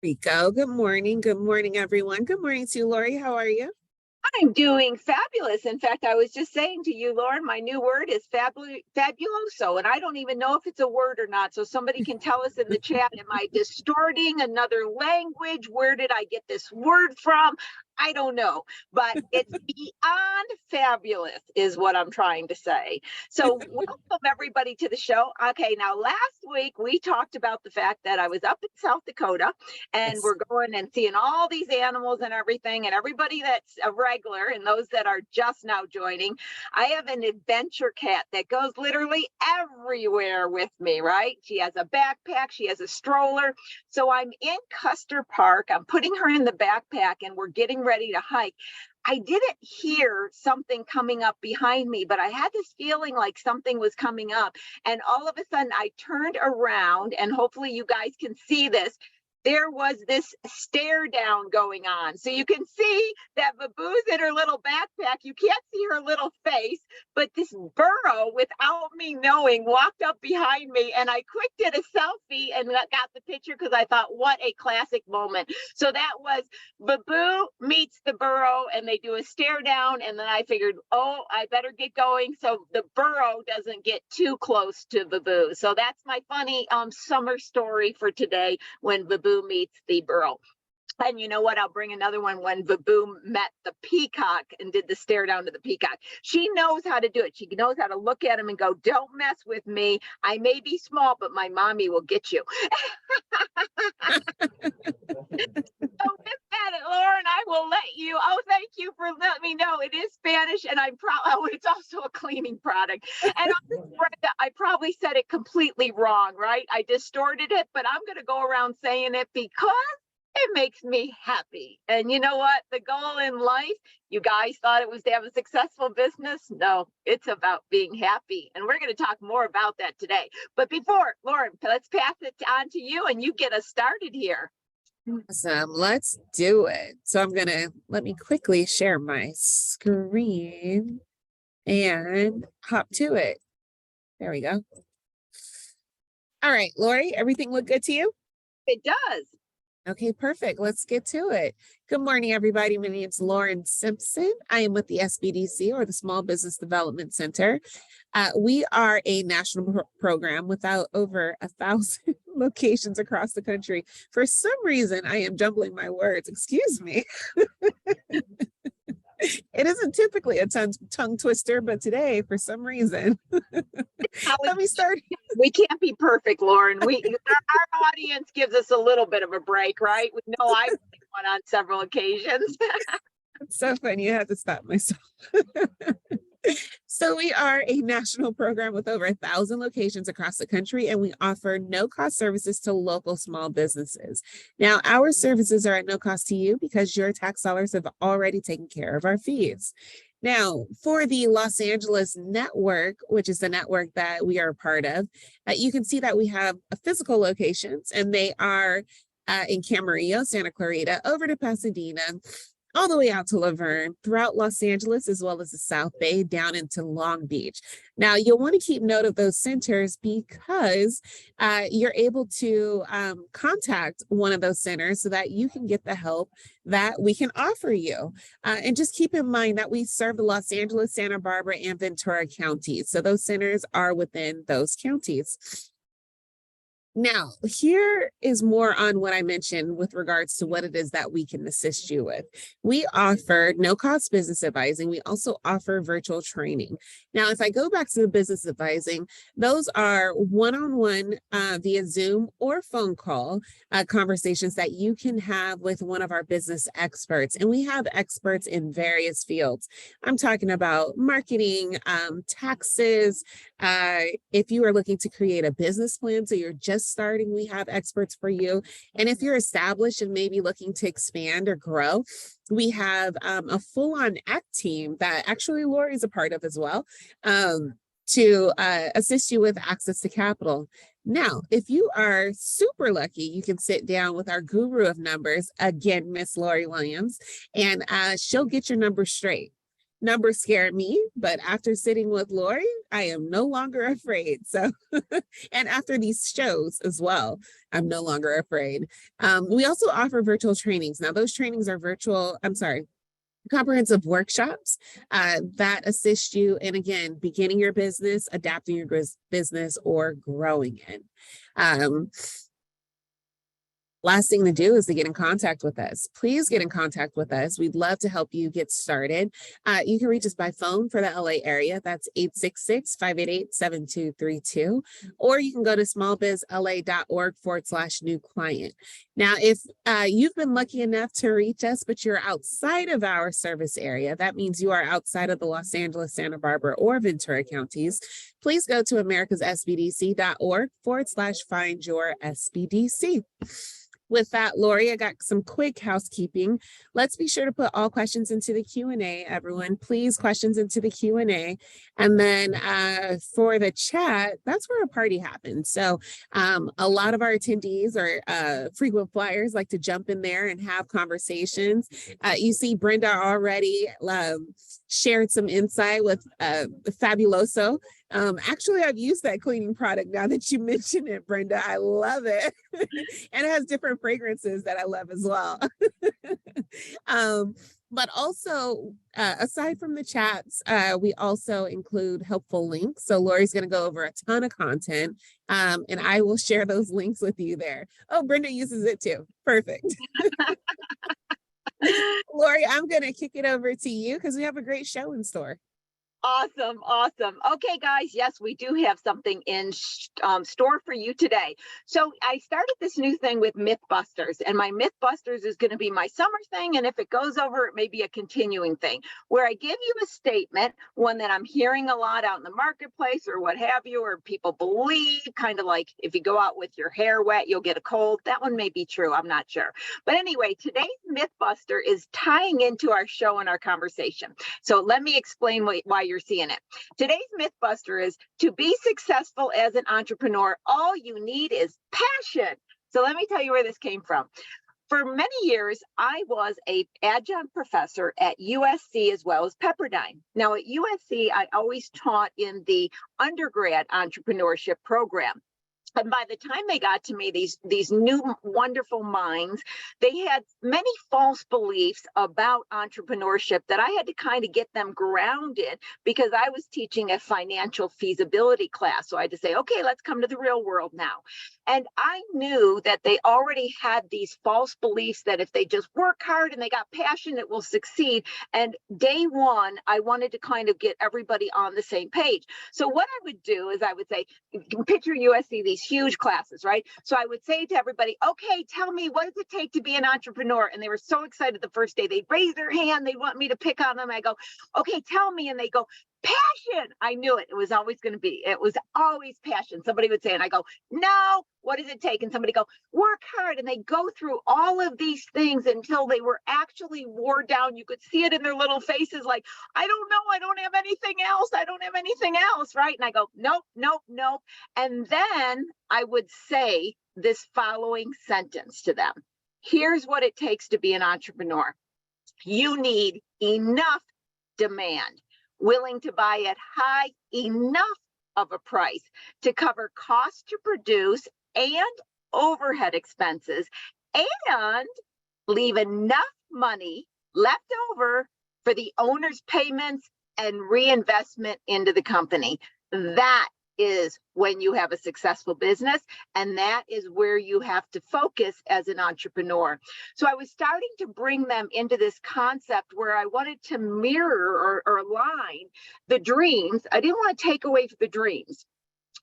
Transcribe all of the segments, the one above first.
Rico. Good morning. Good morning, everyone. Good morning to you, Lori. How are you? I'm doing fabulous. In fact, I was just saying to you, Lauren, my new word is fabuloso, and I don't even know if it's a word or not. So somebody can tell us in the chat, am I distorting another language? Where did I get this word from? I don't know, but it's beyond fabulous is what I'm trying to say. So welcome everybody to the show. Okay, now last week we talked about the fact that I was up in South Dakota and Yes. we're going and seeing all these animals and everything, and everybody that's a regular and those that are just now joining. I have an adventure cat that goes literally everywhere with me, right? She has a backpack, she has a stroller. So I'm in Custer Park, I'm putting her in the backpack and we're getting ready to hike. I didn't hear something coming up behind me, but I had this feeling like something was coming up. And all of a sudden I turned around, and hopefully you guys can see this. There was this stare down going on. So you can see that Babu's in her little backpack. You can't see her little face, but this burro, without me knowing, walked up behind me, and I quick did a selfie and got the picture because I thought, what a classic moment. So that was Babu meets the burro, and they do a stare down, and then I figured, oh, I better get going so the burro doesn't get too close to Babu. So that's my funny summer story for today, when Babu meets the burro. And you know what? I'll bring another one when Babu met the peacock and did the stare down to the peacock. She knows how to do it. She knows how to look at him and go, don't mess with me. I may be small, but my mommy will get you. So with that, Lauren, I will let you. Oh, thank you for letting me know. It is Spanish, and I'm proud. Oh, it's also a cleaning product. And Brenda, I probably said it completely wrong, right? I distorted it, but I'm going to go around saying it because it makes me happy. And you know what? The goal in life, you guys thought it was to have a successful business. No, it's about being happy. And we're going to talk more about that today. But before, Lauren, let's pass it on to you and you get us started here. Awesome. Let's do it. So let me quickly share my screen and hop to it. There we go. All right, Lori, everything look good to you? It does. Okay, perfect. Let's get to it. Good morning, everybody. My name is Lauren Simpson. I am with the SBDC, or the Small Business Development Center. We are a national program with over 1,000 locations across the country. For some reason, I am jumbling my words. Excuse me. It isn't typically a tongue twister, but today, for some reason, let me start. We can't be perfect, Lauren. Our audience gives us a little bit of a break, right? We know I've been one on several occasions. It's so funny. You have to stop myself. So we are a national program with over 1,000 locations across the country, and we offer no-cost services to local small businesses. Now, our services are at no cost to you because your tax dollars have already taken care of our fees. Now, for the Los Angeles network, which is the network that we are a part of, you can see that we have physical locations, and they are in Camarillo, Santa Clarita, over to Pasadena, all the way out to Laverne, throughout Los Angeles, as well as the South Bay, down into Long Beach. Now, you'll want to keep note of those centers because you're able to contact one of those centers so that you can get the help that we can offer you. And just keep in mind that we serve the Los Angeles, Santa Barbara, and Ventura counties. So those centers are within those counties. Now, here is more on what I mentioned with regards to what it is that we can assist you with. We offer no-cost business advising. We also offer virtual training. Now, if I go back to the business advising, those are one-on-one via Zoom or phone call conversations that you can have with one of our business experts. And we have experts in various fields. I'm talking about marketing, taxes. If you are looking to create a business plan, so you're just starting, we have experts for you. And if you're established and maybe looking to expand or grow, we have a full-on ACT team that actually Lori is a part of as well, to assist you with access to capital. Now, if you are super lucky, you can sit down with our guru of numbers, again, Miss Lori Williams, and she'll get your numbers straight. numbers scare me, but after sitting with Lori, I am no longer afraid. So, and after these shows as well, I'm no longer afraid. We also offer virtual trainings. Now, those trainings are comprehensive workshops that assist you in, again, beginning your business, adapting your business, or growing it. Last thing to do is to get in contact with us. Please get in contact with us. We'd love to help you get started. You can reach us by phone for the LA area. That's 866-588-7232. Or you can go to smallbizla.org/new client. Now, if you've been lucky enough to reach us, but you're outside of our service area, that means you are outside of the Los Angeles, Santa Barbara, or Ventura counties, please go to americasSBDC.org/find your SBDC. With that, Lori, I got some quick housekeeping. Let's be sure to put all questions into the Q&A, everyone. Please, questions into the Q&A. And then for the chat, that's where a party happens. So a lot of our attendees are frequent flyers, like to jump in there and have conversations. You see Brenda already shared some insight with Fabuloso. Actually, I've used that cleaning product now that you mention it, Brenda. I love it. And it has different fragrances that I love as well. But also, aside from the chats, we also include helpful links. So Lori's going to go over a ton of content, and I will share those links with you there. Oh, Brenda uses it too. Perfect. Lori, I'm going to kick it over to you because we have a great show in store. Awesome. Okay, guys. Yes, we do have something in store for you today. So I started this new thing with Mythbusters, and my Mythbusters is going to be my summer thing. And if it goes over, it may be a continuing thing where I give you a statement, one that I'm hearing a lot out in the marketplace or what have you, or people believe, kind of like if you go out with your hair wet, you'll get a cold. That one may be true. I'm not sure. But anyway, today's Mythbuster is tying into our show and our conversation. So let me explain why you're seeing it. Today's Mythbuster is to be successful as an entrepreneur, all you need is passion. So let me tell you where this came from. For many years, I was an adjunct professor at USC as well as Pepperdine. Now at USC, I always taught in the undergrad entrepreneurship program. And by the time they got to me, these new wonderful minds, they had many false beliefs about entrepreneurship that I had to kind of get them grounded because I was teaching a financial feasibility class. So I had to say, okay, let's come to the real world now. And I knew that they already had these false beliefs that if they just work hard and they got passion, it will succeed. And day one, I wanted to kind of get everybody on the same page. So what I would do is I would say, you can picture USC, these huge classes, right? So I would say to everybody, okay, tell me, what does it take to be an entrepreneur? And they were so excited the first day. They'd raise their hand. They want me to pick on them. I go, okay, tell me. And they go, passion. I knew it. It was always going to be. It was always passion. Somebody would say, and I go, no, what does it take? And somebody go, work hard. And they go through all of these things until they were actually wore down. You could see it in their little faces like, I don't know. I don't have anything else. I don't have anything else. Right. And I go, nope, nope, nope. And then I would say this following sentence to them. Here's what it takes to be an entrepreneur. You need enough demand, willing to buy at high enough of a price to cover costs to produce and overhead expenses, and leave enough money left over for the owner's payments and reinvestment into the company. That is when you have a successful business, and that is where you have to focus as an entrepreneur. So I was starting to bring them into this concept where I wanted to mirror or align the dreams. I didn't want to take away the dreams,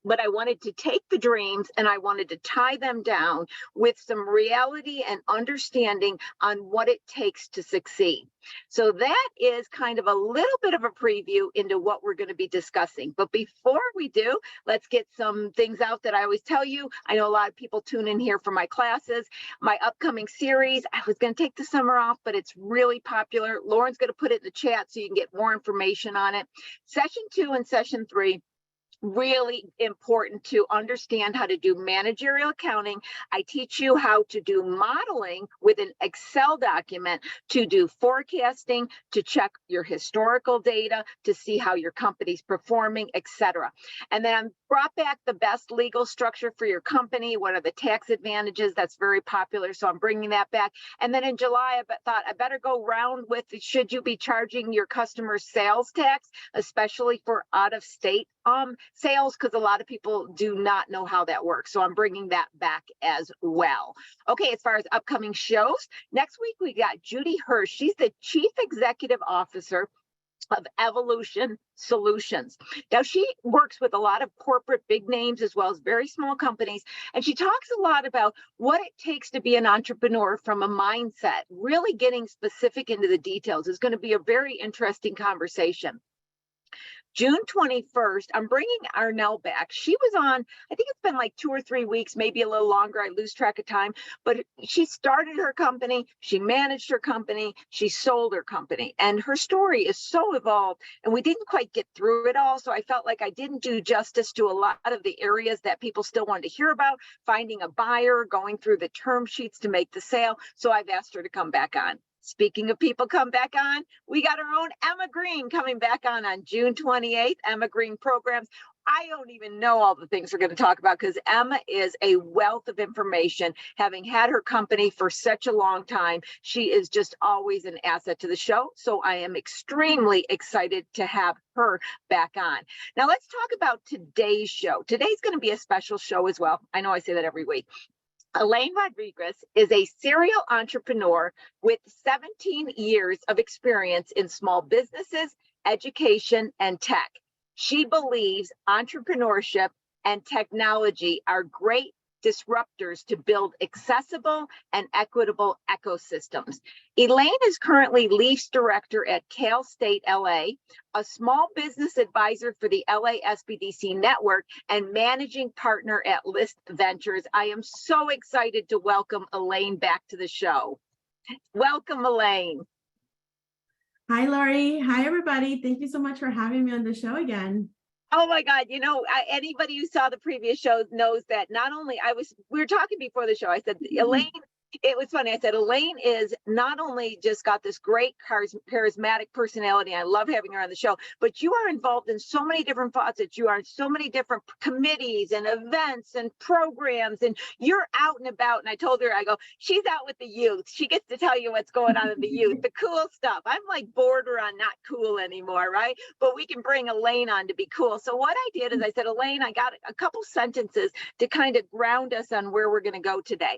but I wanted to take the dreams and I wanted to tie them down with some reality and understanding on what it takes to succeed. So that is kind of a little bit of a preview into what we're going to be discussing. But before we do, let's get some things out that I always tell you. I know a lot of people tune in here for my classes, my upcoming series. I was going to take the summer off, but it's really popular. Lauren's going to put it in the chat so you can get more information on it. Session 2 and Session 3 really important to understand how to do managerial accounting. I teach you how to do modeling with an Excel document, to do forecasting, to check your historical data, to see how your company's performing, etc. And then I brought back the best legal structure for your company. What are the tax advantages? That's very popular. So I'm bringing that back. And then in July, I thought I better go round with, should you be charging your customers sales tax, especially for out-of-state sales, because a lot of people do not know how that works. So I'm bringing that back as well. Okay, as far as upcoming shows, next week we got Judy Hirsch. She's the Chief Executive Officer of Evolution Solutions. Now, she works with a lot of corporate big names as well as very small companies, and she talks a lot about what it takes to be an entrepreneur from a mindset. Really getting specific into the details is going to be a very interesting conversation. June 21st, I'm bringing Arnell back. She was on, I think it's been like 2 or 3 weeks, maybe a little longer. I lose track of time, but she started her company. She managed her company. She sold her company, and her story is so evolved, and we didn't quite get through it all. So I felt like I didn't do justice to a lot of the areas that people still wanted to hear about, finding a buyer, going through the term sheets to make the sale. So I've asked her to come back on. Speaking of people come back on, we got our own Emma Green coming back on June 28th, Emma Green Programs. I don't even know all the things we're going to talk about because Emma is a wealth of information. Having had her company for such a long time, she is just always an asset to the show. So I am extremely excited to have her back on. Now let's talk about today's show. Today's going to be a special show as well. I know I say that every week. Elianne Rodriguez is a serial entrepreneur with 17 years of experience in small businesses, education, and tech. She believes entrepreneurship and technology are great disruptors to build accessible and equitable ecosystems. Elaine is currently LEEAF's director at Cal State LA, a small business advisor for the LA SBDC network, and managing partner at List Ventures. I am so excited to welcome Elaine back to the show. Welcome, Elaine. Hi, Lori. Hi, everybody. Thank you so much for having me on the show again. Oh my God, anybody who saw the previous shows knows that not only we were talking before the show, I said, Elaine, it was funny. I said, Elaine is not only just got this great charismatic personality. I love having her on the show, but you are involved in so many different facets. You are in so many different committees and events and programs, and you're out and about. And I told her, I go, she's out with the youth. She gets to tell you what's going on in the youth, the cool stuff. I'm like border on not cool anymore, right? But we can bring Elaine on to be cool. So what I did is I said, Elaine, I got a couple sentences to kind of ground us on where we're going to go today.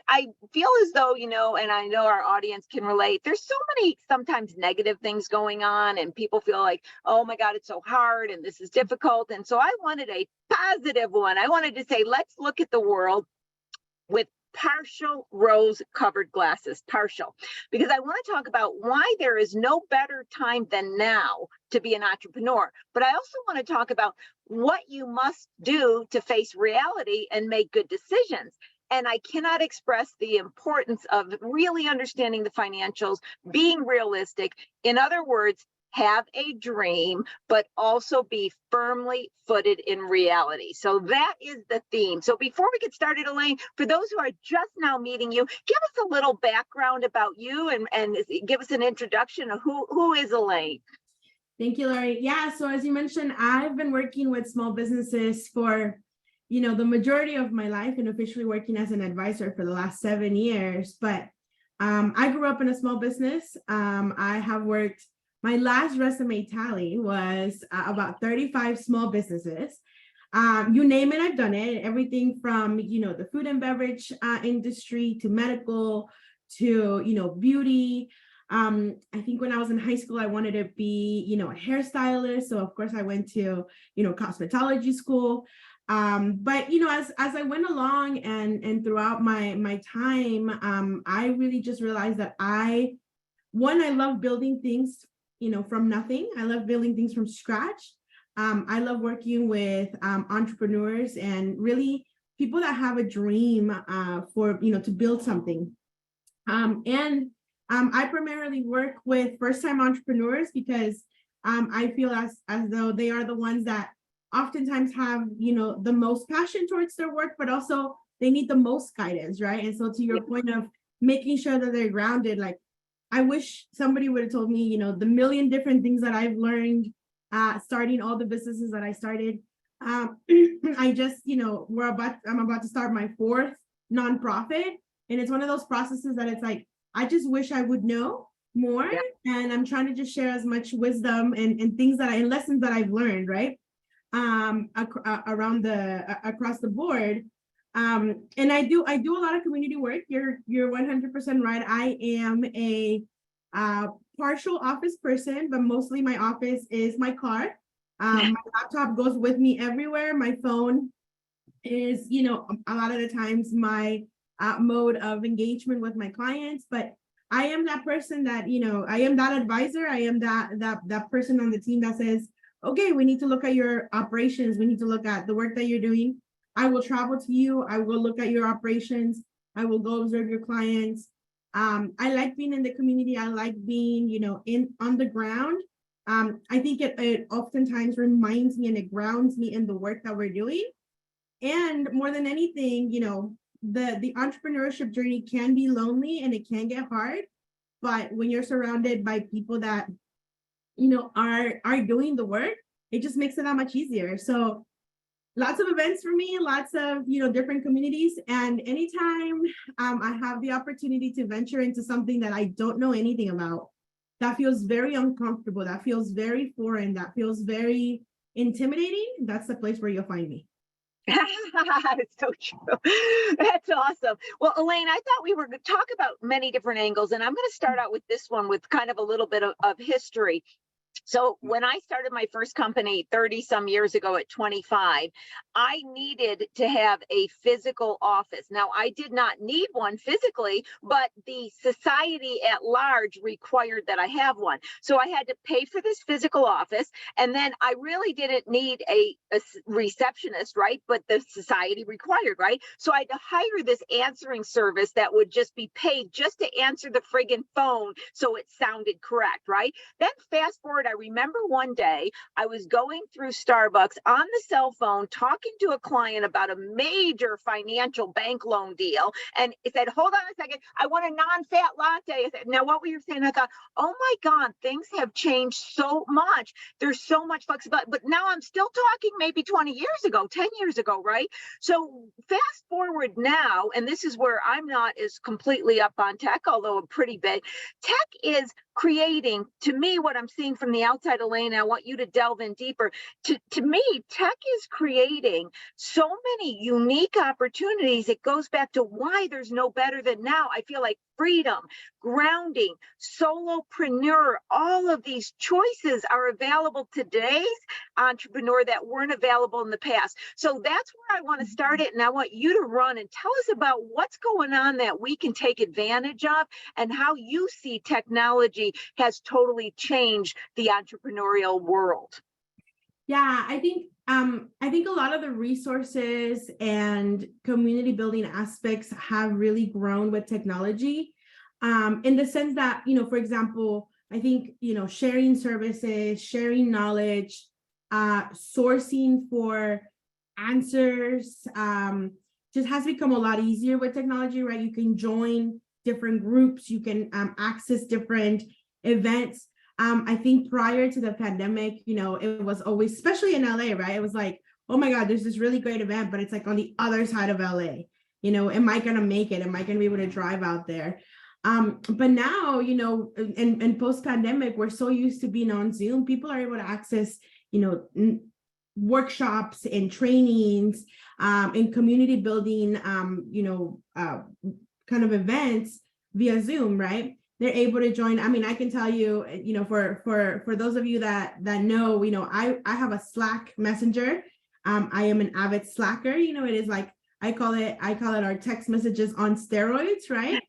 I feel as though, and I know our audience can relate, there's so many sometimes negative things going on, and people feel like, oh my God, it's so hard and this is difficult. And so I wanted a positive one. I wanted to say, let's look at the world with partial rose-covered glasses, partial, because I want to talk about why there is no better time than now to be an entrepreneur. But I also want to talk about what you must do to face reality and make good decisions. And I cannot express the importance of really understanding the financials, being realistic. In other words, have a dream, but also be firmly footed in reality. So that is the theme. So before we get started, Elaine, for those who are just now meeting you, give us a little background about you and give us an introduction of who is Elaine. Thank you, Lori. Yeah, so as you mentioned, I've been working with small businesses for the majority of my life, and officially working as an advisor for the last 7 years. But I grew up in a small business. I have worked, my last resume tally was about 35 small businesses. You name it, I've done it. Everything from, the food and beverage industry to medical to, beauty. I think when I was in high school, I wanted to be, a hairstylist. So of course I went to, cosmetology school. But as I went along and throughout my time, I really just realized that I love building things, from nothing. I love building things from scratch. I love working with entrepreneurs and really people that have a dream for to build something. I primarily work with first-time entrepreneurs because I feel as though they are the ones that oftentimes have, the most passion towards their work, but also they need the most guidance, right? And so to your point of making sure that they're grounded, like I wish somebody would have told me, the million different things that I've learned starting all the businesses that I started. I just, I'm about to start my 4th nonprofit. And it's one of those processes that it's like, I just wish I would know more. And I'm trying to just share as much wisdom and things and lessons that I've learned, right? Across the board. And I do a lot of community work. You're 100% right. I am a partial office person, but mostly my office is my car. My laptop goes with me everywhere. My phone is, a lot of the times my mode of engagement with my clients, but I am that person that, I am that advisor. I am that person on the team that says, okay, we need to look at your operations. We need to look at the work that you're doing. I will travel to you. I will look at your operations. I will go observe your clients. I like being in the community. I like being, on the ground. I think it oftentimes reminds me and it grounds me in the work that we're doing. And more than anything, the entrepreneurship journey can be lonely and it can get hard. But when you're surrounded by people that, are doing the work, it just makes it that much easier. So lots of events for me, lots of, different communities. And anytime I have the opportunity to venture into something that I don't know anything about, that feels very uncomfortable, that feels very foreign, that feels very intimidating, that's the place where you'll find me. It's so true. That's awesome. Well, Elaine, I thought we were going to talk about many different angles, and I'm going to start out with this one with kind of a little bit of history. So when I started my first company 30 some years ago at 25, I needed to have a physical office. Now, I did not need one physically, but the society at large required that I have one. So I had to pay for this physical office. And then I really didn't need a receptionist, right? But the society required, right? So I had to hire this answering service that would just be paid just to answer the friggin' phone so it sounded correct, right? Then fast forward, I remember one day I was going through Starbucks on the cell phone talking to a client about a major financial bank loan deal. And it said, hold on a second, I want a non-fat latte. I said, now what were you saying? I thought, oh my God, things have changed so much. There's so much flexibility. But now I'm still talking maybe 20 years ago, 10 years ago, right? So fast forward now, and this is where I'm not as completely up on tech, although I'm pretty big. Tech is creating, to me, what I'm seeing from the outside, Elaine, I want you to delve in deeper. To me, tech is creating so many unique opportunities. It goes back to why there's no better than now. I feel like freedom, grounding, solopreneur, all of these choices are available to today's entrepreneur that weren't available in the past. So that's where I want to start it. And I want you to run and tell us about what's going on that we can take advantage of and how you see technology has totally changed the entrepreneurial world. Yeah, I think a lot of the resources and community building aspects have really grown with technology, in the sense that, for example, I think, sharing services, sharing knowledge, sourcing for answers, just has become a lot easier with technology, right? You can join different groups, you can access different events. I think prior to the pandemic, it was always, especially in LA, right? It was like, oh my God, there's this really great event, but it's like on the other side of LA. Am I going to make it? Am I going to be able to drive out there? But now, in post-pandemic, we're so used to being on Zoom, people are able to access, workshops and trainings, and community building, kind of events via Zoom, right? They're able to join. I mean, I can tell you, for those of you that know, I have a Slack messenger. I am an avid Slacker. It is like, I call it our text messages on steroids, right?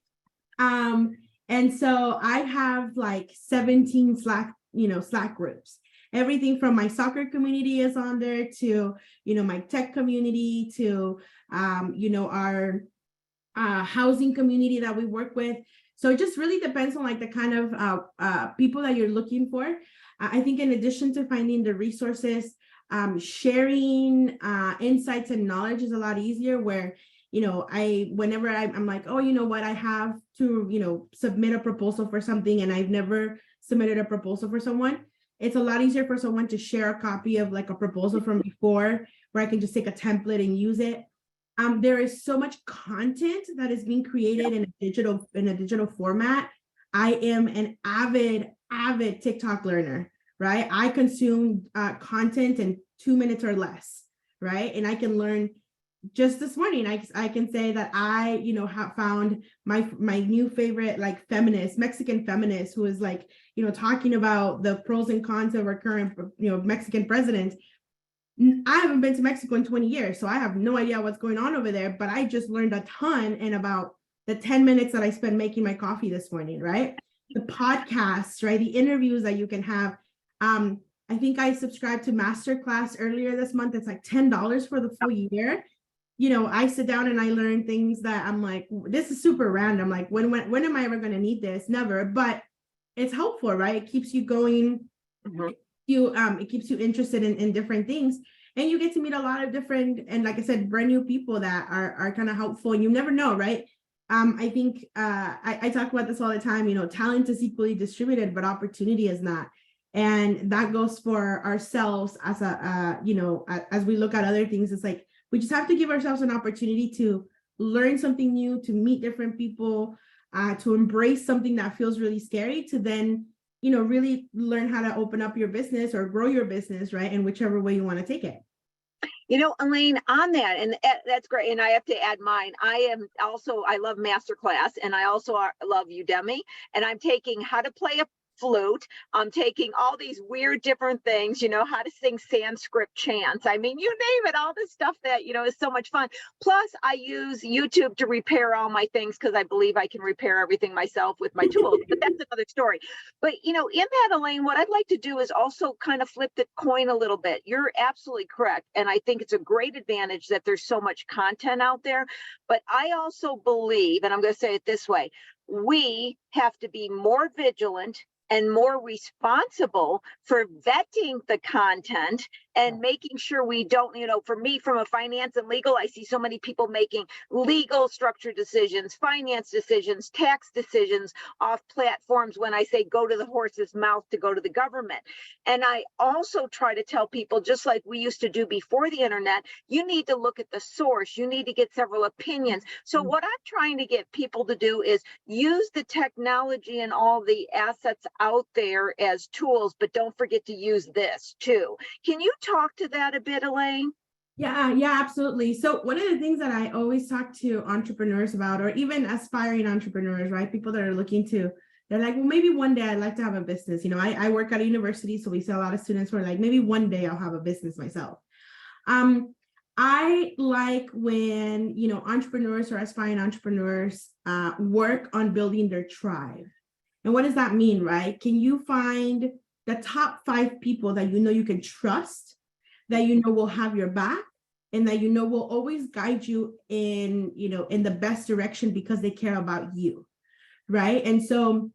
And so I have like 17 Slack groups. Everything from my soccer community is on there to, my tech community to, our housing community that we work with. So it just really depends on like the kind of people that you're looking for. I think in addition to finding the resources, sharing insights and knowledge is a lot easier, where, whenever I'm like, oh, you know what, I have to, submit a proposal for something and I've never submitted a proposal for someone. It's a lot easier for someone to share a copy of like a proposal from before, where I can just take a template and use it. There is so much content that is being created in a digital format. I am an avid TikTok learner, right? I consume content in 2 minutes or less, right? And I can learn. Just this morning, I can say that I, have found my new favorite, like, Mexican feminist, who is like, talking about the pros and cons of our current, Mexican president. I haven't been to Mexico in 20 years, so I have no idea what's going on over there, but I just learned a ton in about the 10 minutes that I spent making my coffee this morning, right? The podcasts, right? The interviews that you can have. I think I subscribed to Masterclass earlier this month. It's like $10 for the full year. I sit down and I learn things that I'm like, this is super random. Like, when am I ever going to need this? Never. But it's helpful, right? It keeps you going. Mm-hmm. It keeps you interested in different things, and you get to meet a lot of different, and like I said, brand new people that are kind of helpful, and you never know, right? I think I talk about this all the time. Talent is equally distributed, but opportunity is not. And that goes for ourselves as as we look at other things. It's like, we just have to give ourselves an opportunity to learn something new, to meet different people, to embrace something that feels really scary, to then, really learn how to open up your business or grow your business, right? In whichever way you want to take it. Elaine, on that, and that's great. And I have to add mine. I love Masterclass, and I also love Udemy, and I'm taking how to play a flute. I'm taking all these weird different things, how to sing Sanskrit chants. I mean, you name it, all this stuff that, is so much fun. Plus, I use YouTube to repair all my things, because I believe I can repair everything myself with my tools, but that's another story. But, in that, Elaine, what I'd like to do is also kind of flip the coin a little bit. You're absolutely correct. And I think it's a great advantage that there's so much content out there. But I also believe, and I'm going to say it this way, we have to be more vigilant and more responsible for vetting the content and making sure we don't, for me, from a finance and legal, I see so many people making legal structure decisions, finance decisions, tax decisions off platforms when I say go to the horse's mouth to go to the government. And I also try to tell people, just like we used to do before the internet, you need to look at the source. You need to get several opinions. So what I'm trying to get people to do is use the technology and all the assets out there as tools, but don't forget to use this too. Can you talk to that a bit, Elaine? Yeah, absolutely. So one of the things that I always talk to entrepreneurs about, or even aspiring entrepreneurs, right? People that are they're like, well, maybe one day I'd like to have a business. I work at a university, so we see a lot of students who are like, maybe one day I'll have a business myself. I like when, entrepreneurs or aspiring entrepreneurs work on building their tribe. And what does that mean, right? Can you find the top 5 people that you can trust, that will have your back, and that will always guide you in the best direction because they care about you, right? And so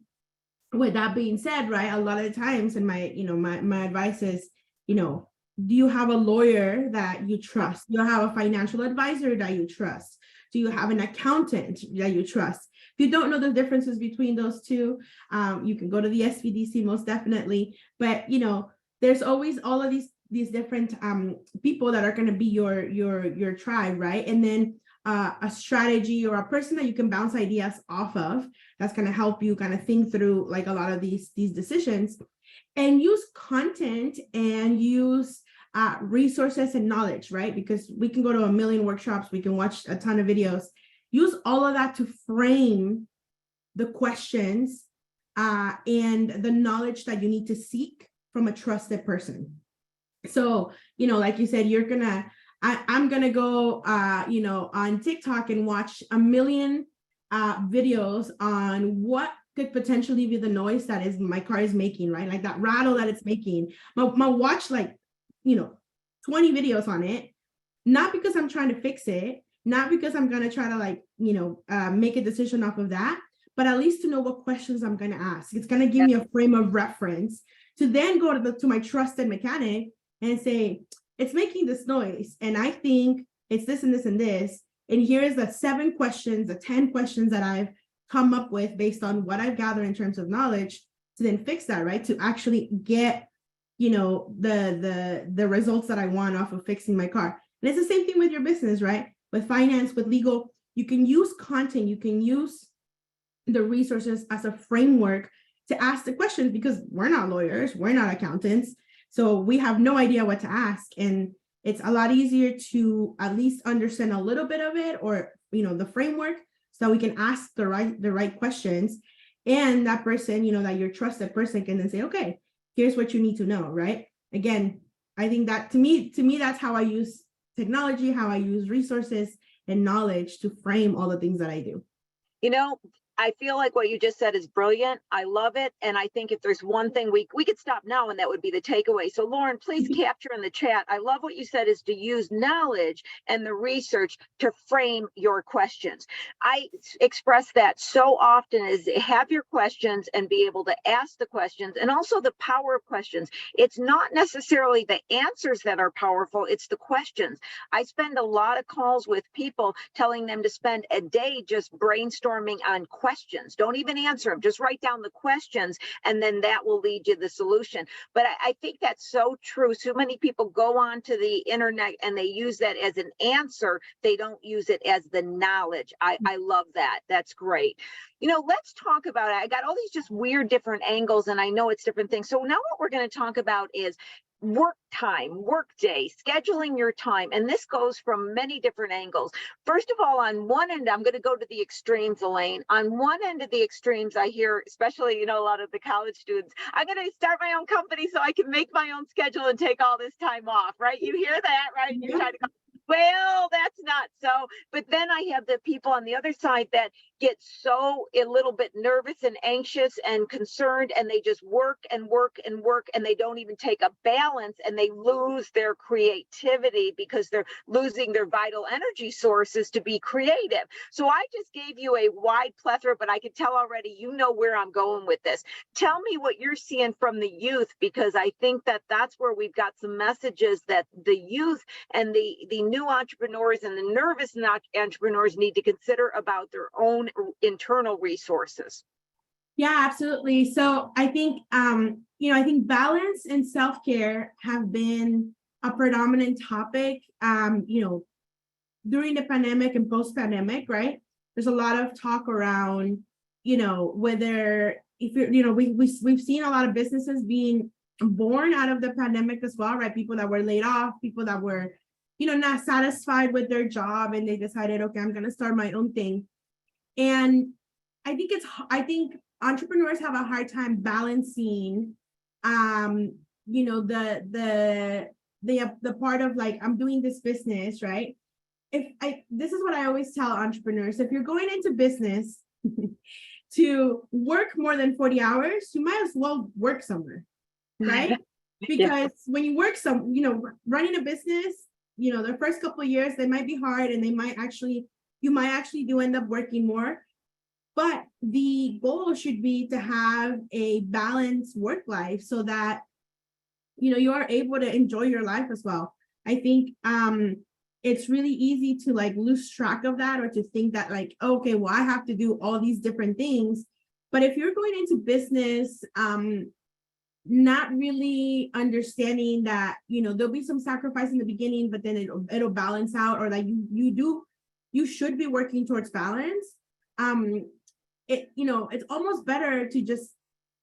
with that being said, right, a lot of the times, and my advice is, do you have a lawyer that you trust? Do you have a financial advisor that you trust? Do you have an accountant that you trust? If you don't know the differences between those two, you can go to the SBDC, most definitely. But there's always all of these different people that are going to be your tribe, right? And then a strategy or a person that you can bounce ideas off of that's going to help you kind of think through like a lot of these decisions, and use content and use resources and knowledge, right? Because we can go to a million workshops, we can watch a ton of videos. Use all of that to frame the questions and the knowledge that you need to seek from a trusted person. So, like you said, I'm going to go, on TikTok and watch a million videos on what could potentially be the noise that is my car is making, right? Like that rattle that it's making. My watch, 20 videos on it, not because I'm trying to fix it, not because I'm going to try to make a decision off of that, but at least to know what questions I'm going to ask. It's going to give me a frame of reference to then go to my trusted mechanic and say, it's making this noise. And I think it's this and this and this. And here's the 7 questions, the 10 questions that I've come up with based on what I've gathered in terms of knowledge to then fix that, right? To actually get, the results that I want off of fixing my car. And it's the same thing with your business, right? With finance, with legal, you can use content, you can use the resources as a framework to ask the questions, because we're not lawyers, we're not accountants. So we have no idea what to ask. And it's a lot easier to at least understand a little bit of it, or, the framework, so we can ask the right questions. And that person, that your trusted person can then say, okay, here's what you need to know, right? Again, I think that to me, that's how I use technology, how I use resources and knowledge to frame all the things that I do. I feel like what you just said is brilliant. I love it. And I think if there's one thing we could stop now, and that would be the takeaway. So Lauren, please capture in the chat. I love what you said is to use knowledge and the research to frame your questions. I express that so often, is have your questions and be able to ask the questions, and also the power of questions. It's not necessarily the answers that are powerful, it's the questions. I spend a lot of calls with people telling them to spend a day just brainstorming on questions. Don't even answer them. Just write down the questions, and then that will lead you to the solution. But I think that's so true. So many people go onto the internet and they use that as an answer. They don't use it as the knowledge. I love that. That's great. Let's talk about it. I got all these just weird different angles, and I know it's different things. So now what we're going to talk about is work time, work day, scheduling your time. And this goes from many different angles. First of all, on one end, I'm going to go to the extremes, Elaine. On one end of the extremes, I hear, especially, a lot of the college students, I'm going to start my own company so I can make my own schedule and take all this time off, right? You hear that, right? You're trying to go, well, that's not so. But then I have the people on the other side that get so a little bit nervous and anxious and concerned, and they just work and work and work, and they don't even take a balance, and they lose their creativity because they're losing their vital energy sources to be creative. So I just gave you a wide plethora, but I can tell already where I'm going with this. Tell me what you're seeing from the youth, because I think that that's where we've got some messages that the youth and the new entrepreneurs and the nervous entrepreneurs need to consider about their own internal resources. Yeah, absolutely. So I think, I think balance and self-care have been a predominant topic, during the pandemic and post-pandemic, right? There's a lot of talk around, whether if you're, we've seen a lot of businesses being born out of the pandemic as well, right? People that were laid off, people that were, not satisfied with their job, and they decided, okay, I'm going to start my own thing. And I think entrepreneurs have a hard time balancing, the part of like, I'm doing this business, right? This is what I always tell entrepreneurs: if you're going into business to work more than 40 hours, you might as well work somewhere, right? Because when you work running a business, the first couple of years, they might be hard, and you might actually do end up working more. But the goal should be to have a balanced work life so that, you are able to enjoy your life as well. I think it's really easy to like lose track of that, or to think that like, okay, well, I have to do all these different things. But if you're going into business, not really understanding that, there'll be some sacrifice in the beginning, but then it'll balance out, or like you should be working towards balance. It's almost better to just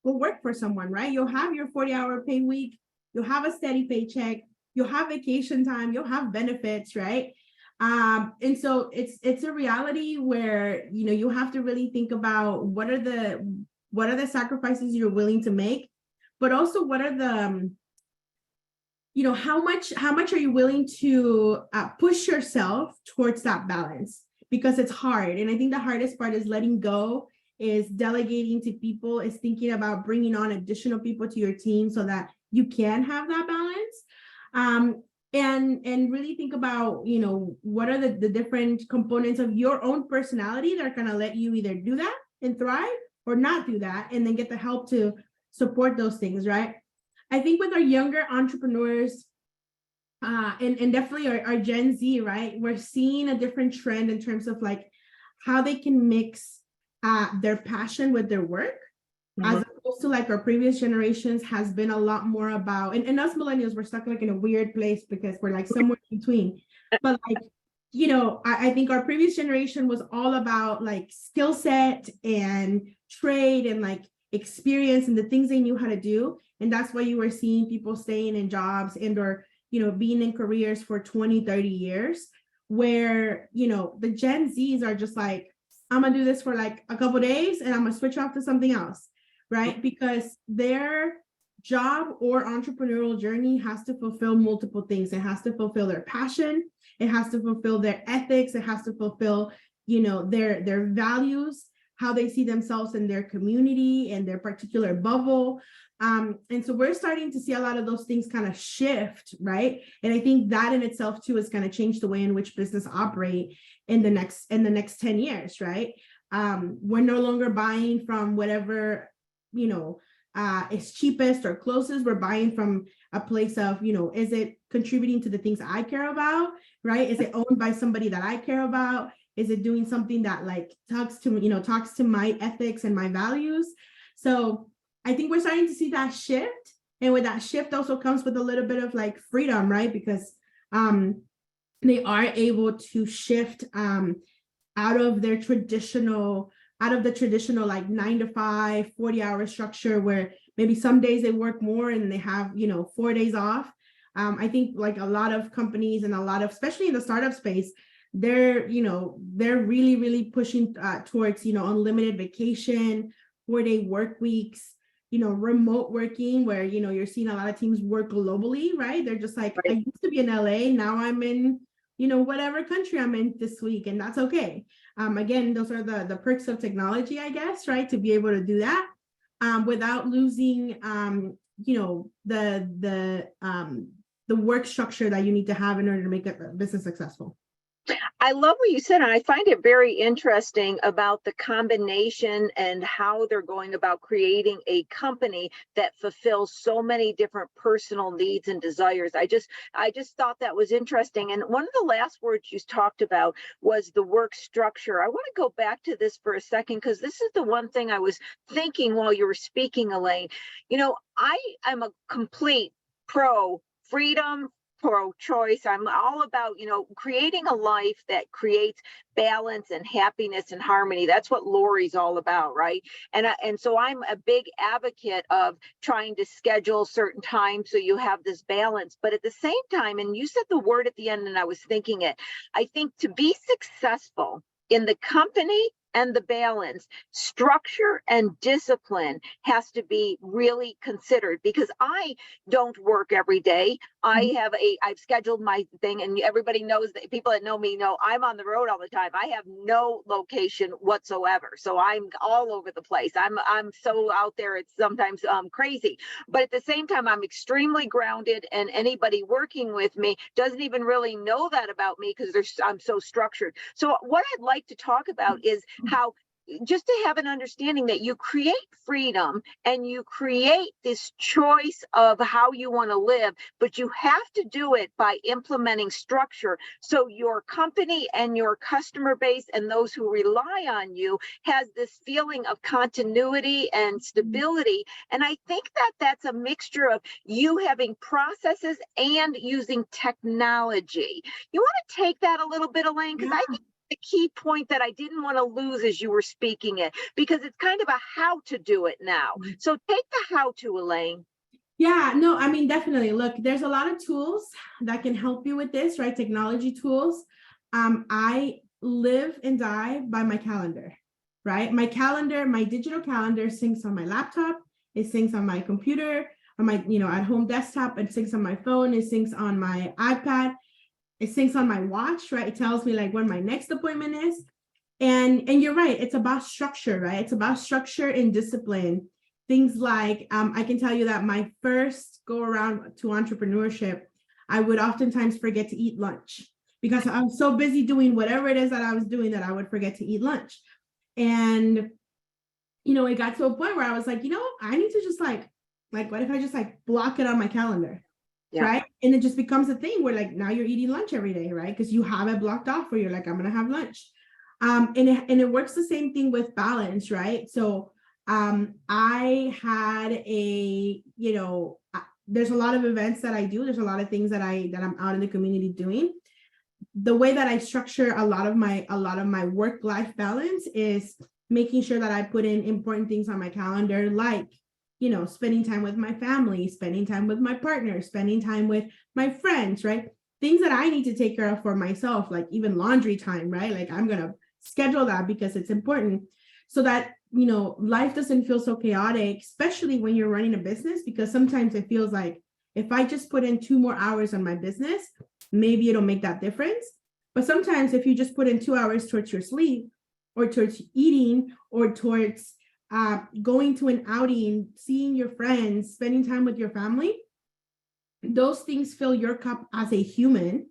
go work for someone, right? You'll have your 40-hour pay week, you'll have a steady paycheck, you'll have vacation time, you'll have benefits, right? And so it's a reality where, you have to really think about what are the sacrifices you're willing to make, but also what are the, how much are you willing to push yourself towards that balance? Because it's hard. And I think the hardest part is letting go, is delegating to people, is thinking about bringing on additional people to your team so that you can have that balance. And really think about, what are the different components of your own personality that are going to let you either do that and thrive, or not do that, and then get the help to support those things, right? I think with our younger entrepreneurs, and definitely our Gen Z, right? We're seeing a different trend in terms of like how they can mix their passion with their work, as opposed to like our previous generations has been a lot more about, and us millennials, we're stuck like in a weird place because we're like somewhere in between. But like, you know, I think our previous generation was all about like skill set and trade and like experience and the things they knew how to do. And that's why you were seeing people staying in jobs and or, you know, being in careers for 20, 30 years, where, you know, the Gen Zs are just like, I'm gonna do this for like a couple days and I'm gonna switch off to something else, right? Because their job or entrepreneurial journey has to fulfill multiple things. It has to fulfill their passion. It has to fulfill their ethics. It has to fulfill, you know, their values, how they see themselves in their community and their particular bubble. And so we're starting to see a lot of those things kind of shift, right? And I think that in itself too is going to change the way in which business operate in the next 10 years, right? We're no longer buying from whatever, you know, is cheapest or closest. We're buying from a place of, you know, is it contributing to the things I care about, right? Is it owned by somebody that I care about? Is it doing something that like talks to my ethics and my values? So I think we're starting to see that shift. And with that shift also comes with a little bit of like freedom, right? Because they are able to shift out of the traditional like 9 to 5, 40-hour structure where maybe some days they work more and they have, you know, 4 days off. I think like a lot of companies and a lot of, especially in the startup space, they're really, really pushing towards, you know, unlimited vacation, 4-day work weeks, you know, remote working where, you know, you're seeing a lot of teams work globally, right? They're just like, I used to be in LA, now I'm in, you know, whatever country I'm in this week, and that's okay. Again, those are the perks of technology, I guess, right? To be able to do that without losing, you know, the work structure that you need to have in order to make a business successful. I love what you said, and I find it very interesting about the combination and how they're going about creating a company that fulfills so many different personal needs and desires. I just thought that was interesting. And one of the last words you talked about was the work structure. I want to go back to this for a second because this is the one thing I was thinking while you were speaking, Elaine. You know, I am a complete pro freedom, pro-choice. I'm all about, you know, creating a life that creates balance and happiness and harmony. That's what Lori's all about, right? And so I'm a big advocate of trying to schedule certain times so you have this balance. But at the same time, and you said the word at the end, and I was thinking it, I think to be successful in the company and the balance, structure and discipline has to be really considered because I don't work every day. I've scheduled my thing, and everybody knows that people that know me know I'm on the road all the time. I have no location whatsoever. So I'm all over the place. I'm so out there, it's sometimes crazy. But at the same time, I'm extremely grounded, and anybody working with me doesn't even really know that about me because I'm so structured. So what I'd like to talk about is how just to have an understanding that you create freedom and you create this choice of how you want to live, but you have to do it by implementing structure so your company and your customer base and those who rely on you has this feeling of continuity and stability. And I think that that's a mixture of you having processes and using technology. You want to take that a little bit, Elaine? Because I think the key point that I didn't want to lose as you were speaking it, because it's kind of a how to do it now. So take the how to, Elaine. Yeah, no, I mean, definitely. Look, there's a lot of tools that can help you with this, right? Technology tools. I live and die by my calendar, right? My calendar, my digital calendar syncs on my laptop. It syncs on my computer, on my, you know, at home desktop. It syncs on my phone. It syncs on my iPad. It syncs on my watch, right? It tells me like when my next appointment is. And you're right, it's about structure, right? It's about structure and discipline. Things like, I can tell you that my first go around to entrepreneurship, I would oftentimes forget to eat lunch because I'm so busy doing whatever it is that I was doing that I would forget to eat lunch. And, you know, it got to a point where I was like, you know, I need to just like, what if I just like block it on my calendar? Yeah. right? And it just becomes a thing where like now you're eating lunch every day, right? Because you have it blocked off where you're like, I'm gonna have lunch. And it works the same thing with balance, right? So I had there's a lot of events that I do. There's a lot of things that I'm out in the community doing. The way that I structure a lot of my work-life balance is making sure that I put in important things on my calendar, like, spending time with my family, spending time with my partner, spending time with my friends, right? Things that I need to take care of for myself, like even laundry time, right? Like I'm going to schedule that because it's important so that, life doesn't feel so chaotic, especially when you're running a business, because sometimes it feels like if I just put in 2 more hours on my business, maybe it'll make that difference. But sometimes if you just put in 2 hours towards your sleep or towards eating or towards going to an outing, seeing your friends, spending time with your family, those things fill your cup as a human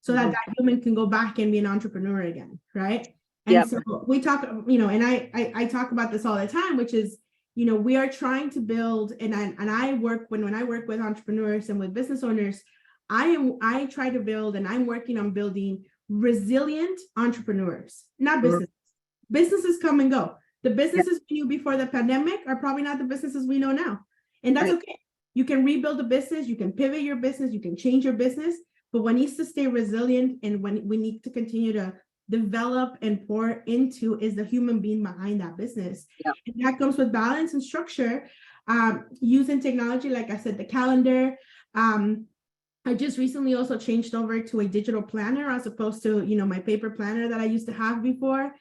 so that human can go back and be an entrepreneur again, right? And so we talk, and I talk about this all the time, which is, we are trying to build, and I work when I work with entrepreneurs and with business owners, I try to build, and I'm working on building resilient entrepreneurs, not businesses. Businesses come and go. The businesses we knew before the pandemic are probably not the businesses we know now. And that's okay. You can rebuild a business, you can pivot your business, you can change your business, but one needs to stay resilient, and when we need to continue to develop and pour into is the human being behind that business. And that comes with balance and structure, using technology, like I said, the calendar. I just recently also changed over to a digital planner as opposed to, my paper planner that I used to have before.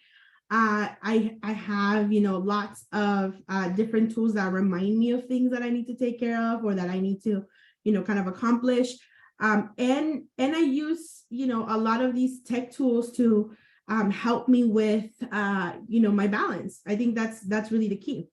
I have, lots of different tools that remind me of things that I need to take care of or that I need to, kind of accomplish. And I use, a lot of these tech tools to help me with, my balance. I think that's really the key.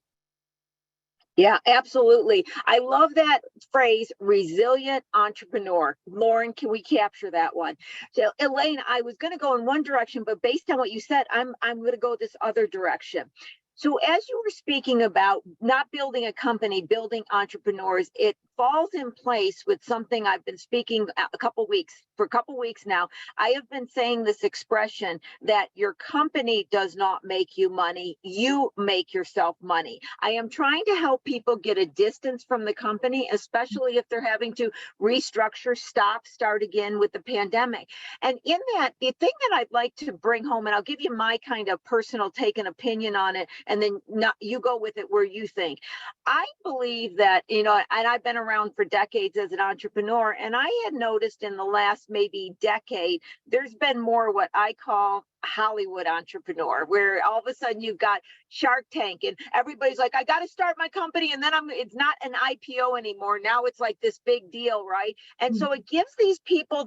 Yeah, absolutely. I love that phrase, resilient entrepreneur. Lauren, can we capture that one? So, Elaine, I was going to go in one direction, but based on what you said, I'm going to go this other direction. So as you were speaking about not building a company, building entrepreneurs, it falls in place with something I've been speaking for a couple weeks now. I have been saying this expression that your company does not make you money, you make yourself money. I am trying to help people get a distance from the company, especially if they're having to restructure, start again with the pandemic. And in that, the thing that I'd like to bring home, and I'll give you my kind of personal take and opinion on it, and then you go with it where you think. I believe that, and I've been around for decades as an entrepreneur, and I had noticed in the last maybe decade, there's been more what I call Hollywood entrepreneur, where all of a sudden you've got Shark Tank and everybody's like, I got to start my company, and then it's not an IPO anymore. Now it's like this big deal, right? And so it gives these people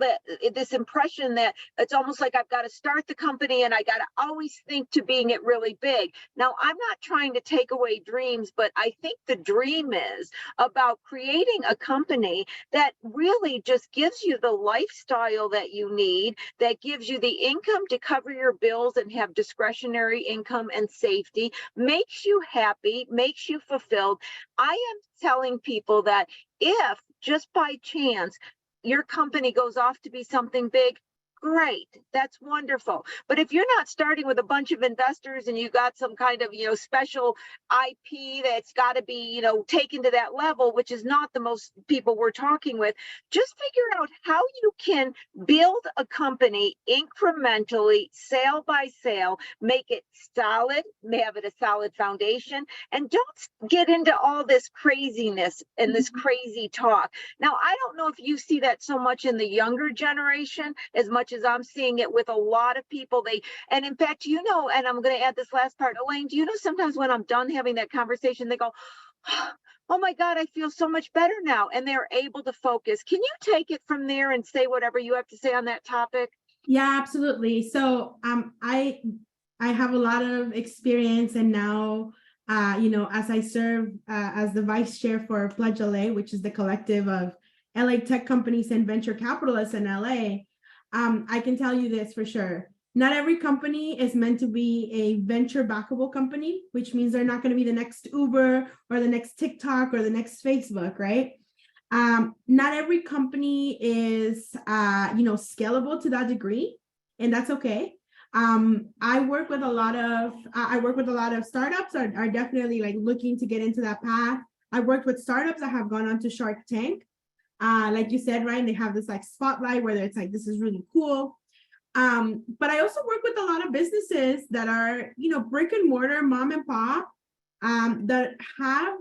this impression that it's almost like I've got to start the company and I got to always think to being it really big. Now, I'm not trying to take away dreams, but I think the dream is about creating a company that really just gives you the lifestyle that you need, that gives you the income to cover your bills and have discretionary income and safety, makes you happy, makes you fulfilled. I am telling people that if just by chance your company goes off to be something big, great, that's wonderful. But if you're not starting with a bunch of investors and you got some kind of, special IP that's got to be, taken to that level, which is not the most people we're talking with, just figure out how you can build a company incrementally, sale by sale, make it solid, have it a solid foundation, and don't get into all this craziness and this crazy talk. Now, I don't know if you see that so much in the younger generation as much as I'm seeing it with a lot of people. And in fact, and I'm going to add this last part, Elaine, do you know sometimes when I'm done having that conversation, they go, oh my God, I feel so much better now. And they're able to focus. Can you take it from there and say whatever you have to say on that topic? Yeah, absolutely. So I have a lot of experience, and now, as I serve as the vice chair for Pledge LA, which is the collective of LA tech companies and venture capitalists in LA, I can tell you this for sure. Not every company is meant to be a venture backable company, which means they're not going to be the next Uber or the next TikTok or the next Facebook, right? Not every company is, scalable to that degree, and that's okay. I work with a lot of startups are definitely like looking to get into that path. I worked with startups that have gone on to Shark Tank. Like you said, right? They have this like spotlight where it's like, this is really cool. But I also work with a lot of businesses that are, brick and mortar, mom and pop, that have,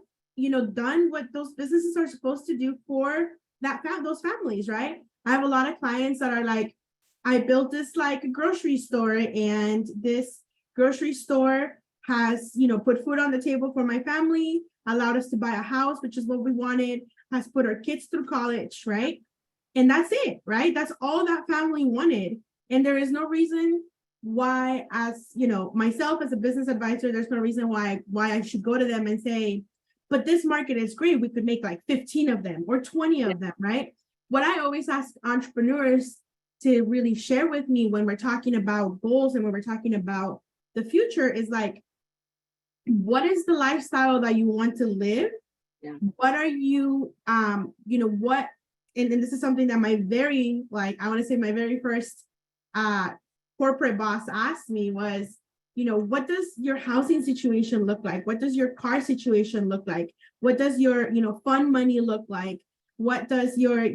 done what those businesses are supposed to do for those families, right? I have a lot of clients that are like, I built this like grocery store, and this grocery store has, put food on the table for my family, allowed us to buy a house, which is what we wanted, has put our kids through college, right? And that's it, right? That's all that family wanted. And there is no reason why, as myself as a business advisor, there's no reason why I should go to them and say, but this market is great, we could make like 15 of them or 20 of them, right? What I always ask entrepreneurs to really share with me when we're talking about goals and when we're talking about the future is like, what is the lifestyle that you want to live? Yeah. What are you, what, and this is something that my very first corporate boss asked me was, what does your housing situation look like? What does your car situation look like? What does your, fund money look like? What does your,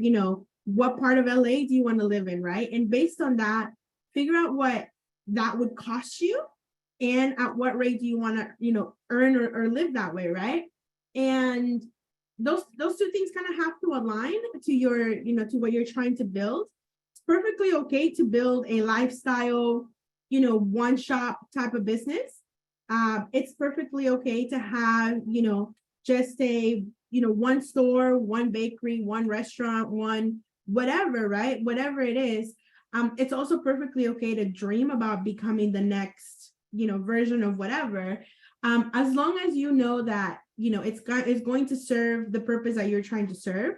what part of LA do you want to live in, right? And based on that, figure out what that would cost you and at what rate do you want to, earn or live that way, right? And those two things kind of have to align to your, to what you're trying to build. It's perfectly okay to build a lifestyle, one shop type of business. It's perfectly okay to have, just a, one store, one bakery, one restaurant, one whatever, right? Whatever it is. It's also perfectly okay to dream about becoming the next, version of whatever. As long as you know that, it's going to serve the purpose that you're trying to serve.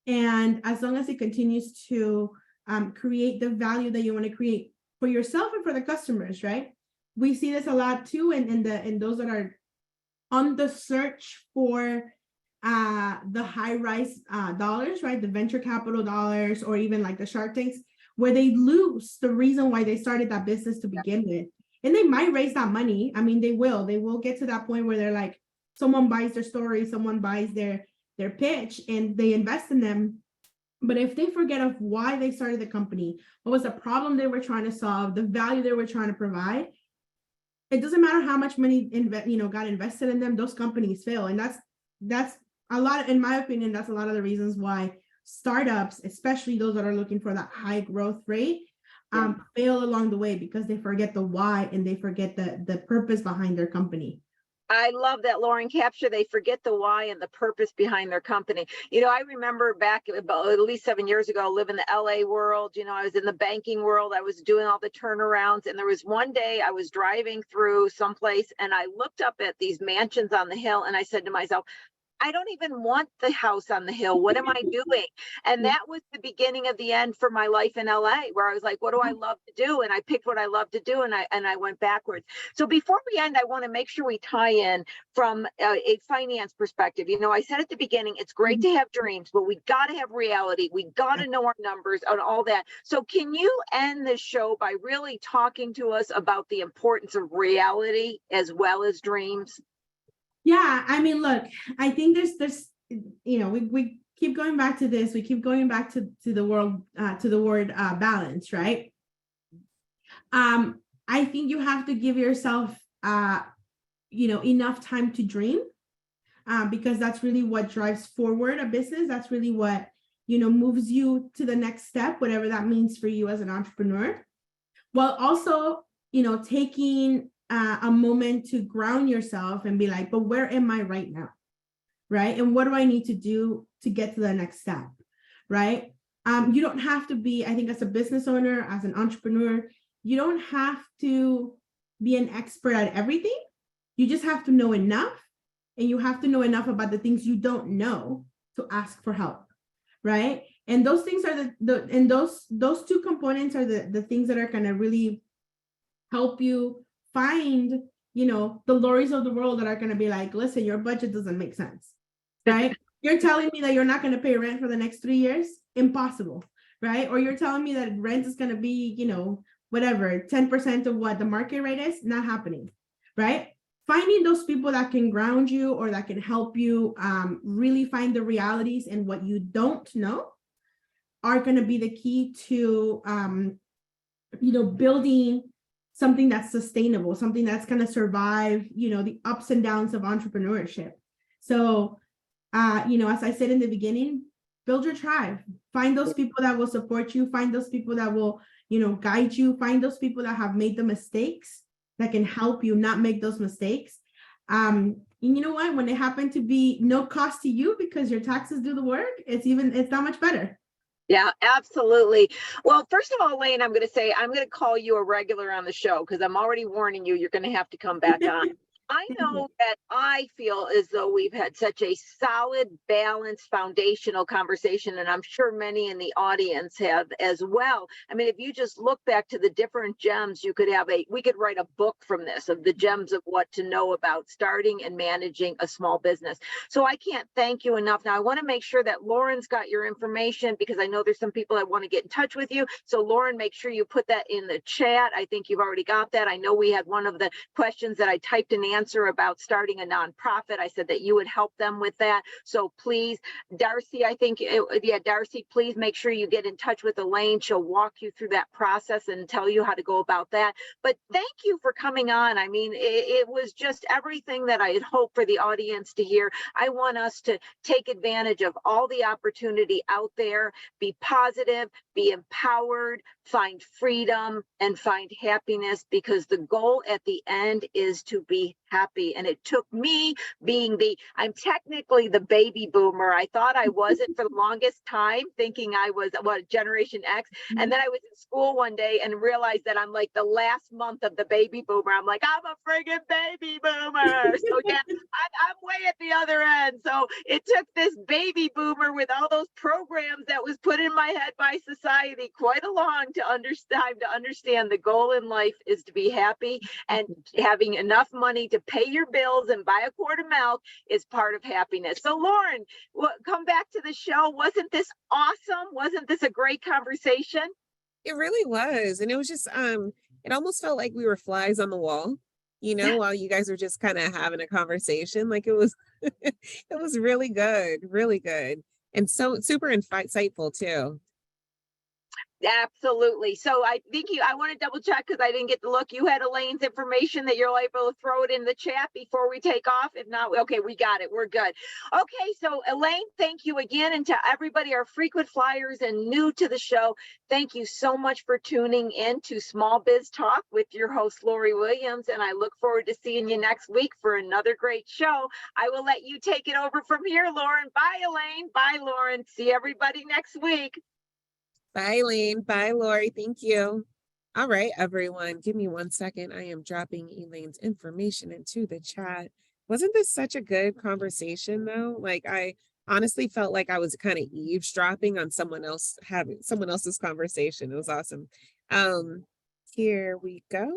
And as long as it continues to create the value that you want to create for yourself and for the customers, right? We see this a lot too in those that are on the search for the high-rise dollars, right? The venture capital dollars, or even like the Shark Tanks, where they lose the reason why they started that business to begin with. And they might raise that money. I mean, they will get to that point where they're like, someone buys their story, someone buys their pitch, and they invest in them. But if they forget of why they started the company, what was the problem they were trying to solve, the value they were trying to provide, it doesn't matter how much money got invested in them, those companies fail. And that's a lot, in my opinion, that's a lot of the reasons why startups, especially those that are looking for that high growth rate, fail along the way, because they forget the why and they forget the purpose behind their company. I love that, Lauren Capture. They forget the why and the purpose behind their company. I remember back about at least 7 years ago, living in the LA world. I was in the banking world. I was doing all the turnarounds. And there was one day I was driving through someplace and I looked up at these mansions on the hill and I said to myself, I don't even want the house on the hill. What am I doing? And that was the beginning of the end for my life in LA, where I was like, what do I love to do? And I picked what I love to do, and I went backwards. So before we end, I want to make sure we tie in from a finance perspective. I said at the beginning, it's great to have dreams, but we got to have reality. We got to know our numbers and all that. So can you end this show by really talking to us about the importance of reality as well as dreams? Yeah, I mean, look, I think there's we keep going back to this. We keep going back to the word balance, right? I think you have to give yourself enough time to dream, because that's really what drives forward a business. That's really what moves you to the next step, whatever that means for you as an entrepreneur, while also taking a moment to ground yourself and be like, but where am I right now? Right? And what do I need to do to get to the next step? Right? You don't have to be, I think, as a business owner, as an entrepreneur, you don't have to be an expert at everything. You just have to know enough, and you have to know enough about the things you don't know to ask for help. Right? And those things are those two components are the things that are going to really help you find, the Loris of the world that are going to be like, listen, your budget doesn't make sense, right? You're telling me that you're not going to pay rent for the next 3 years? Impossible, right? Or you're telling me that rent is going to be, whatever, 10% of what the market rate is? Not happening, right? Finding those people that can ground you or that can help you really find the realities and what you don't know are going to be the key to, building something that's sustainable, something that's going to survive, the ups and downs of entrepreneurship. So, as I said in the beginning, build your tribe, find those people that will support you, find those people that will, guide you, find those people that have made the mistakes that can help you not make those mistakes. And you know what, when it happened to be no cost to you because your taxes do the work, it's that much better. Yeah, absolutely. Well, first of all, Elaine, I'm going to say I'm going to call you a regular on the show because I'm already warning you, you're going to have to come back on. I know that I feel as though we've had such a solid, balanced, foundational conversation, and I'm sure many in the audience have as well. I mean, if you just look back to the different gems, we could write a book from this of the gems of what to know about starting and managing a small business. So I can't thank you enough. Now, I want to make sure that Lauren's got your information because I know there's some people that want to get in touch with you. So Lauren, make sure you put that in the chat. I think you've already got that. I know we had one of the questions that I typed in answer about starting a nonprofit. I said that you would help them with that. So please, Darcy, Darcy, please make sure you get in touch with Elaine. She'll walk you through that process and tell you how to go about that. But thank you for coming on. I mean, it was just everything that I had hoped for the audience to hear. I want us to take advantage of all the opportunity out there, be positive, be empowered, find freedom, and find happiness, because the goal at the end is to be happy. And it took me I'm technically the baby boomer. I thought I wasn't for the longest time, thinking I was Generation X. And then I was in school one day and realized that I'm like the last month of the baby boomer. I'm like, I'm a friggin' baby boomer. So yeah, I'm way at the other end. So it took this baby boomer with all those programs that was put in my head by society quite a long to understand the goal in life is to be happy, and having enough money to pay your bills and buy a quart of milk is part of happiness. So Lauren, come back to the show. Wasn't this awesome? Wasn't this a great conversation? It really was. And it was just, it almost felt like we were flies on the wall, while you guys were just kind of having a conversation. Like it was, it was really good, really good. And so super insightful too. Absolutely. So I want to double check because I didn't get to look. You had Elaine's information that you're able to throw it in the chat before we take off. If not, okay, we got it. We're good. Okay. So Elaine, thank you again. And to everybody, our frequent flyers and new to the show, thank you so much for tuning in to Small Biz Talk with your host, Lori Williams. And I look forward to seeing you next week for another great show. I will let you take it over from here, Lauren. Bye, Elaine. Bye, Lauren. See everybody next week. Bye, Elaine. Bye, Lori. Thank you. All right, everyone. Give me 1 second. I am dropping Elaine's information into the chat. Wasn't this such a good conversation, though? Like, I honestly felt like I was kind of eavesdropping on someone else's conversation. It was awesome. Here we go.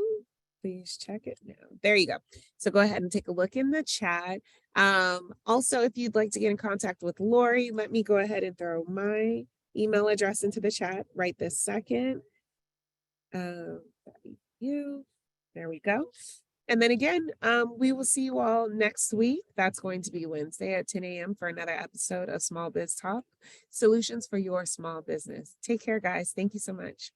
Please check it now. There you go. So go ahead and take a look in the chat. Also, if you'd like to get in contact with Lori, let me go ahead and throw my email address into the chat right this second. There we go. And then again, we will see you all next week. That's going to be Wednesday at 10 a.m. for another episode of Small Biz Talk, solutions for your small business. Take care, guys. Thank you so much.